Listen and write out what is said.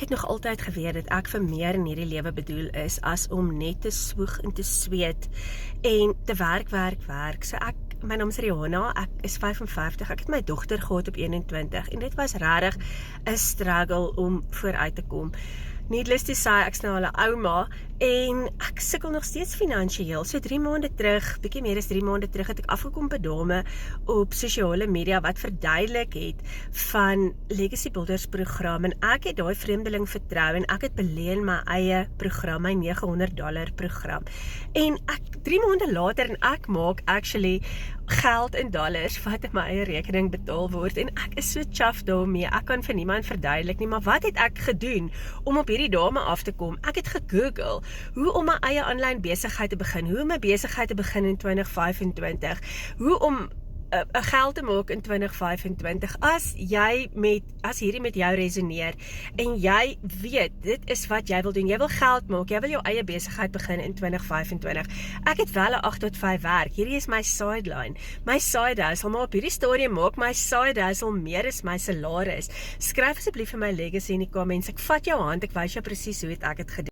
Ek het nog altyd geweet dat ek vir meer in hierdie lewe bedoel is as om net te swoeg en te sweet en te werk. So my naam is Rihanna, ek is 55, ek het my dogter gehad op 21 en dit was regtig 'n struggle om vooruit te kom. Needless to say, ek is nou al 'n ouma en ek sukkel nog steeds finansiëel. So 3 maande terug, bietjie meer as 3 maande terug, het ek afgekom by dame op sosiale media wat verduidelik het van Legacy Builders program en ek het daai vreemdeling vertrou en ek het belê in my eie program, my $900 program. En 3 maande later en ek maak actually geld in dollars wat in my eie rekening betaal word en ek is so chuffed daarmee. Ek kan vir niemand verduidelik nie, maar wat het ek gedoen om op hierdie dame af te kom? Ek het gegoogel hoe om my eie aanlyn besigheid te begin, hoe om my besigheid te begin in 2025, hoe om geld te maak in 2025, as hierdie met jou resoneer, en jy weet, dit is wat jy wil doen, jy wil geld maak, jy wil jou eie besigheid begin in 2025, ek het wel 'n 8 tot 5 werk, hierdie is my sideline, my side hustle, maar op hierdie stadium maak my side hustle meer as my salaris. Skryf asseblief vir my Legacy in die comments, ek vat jou hand, ek wys jou presies hoe het ek het gedoen.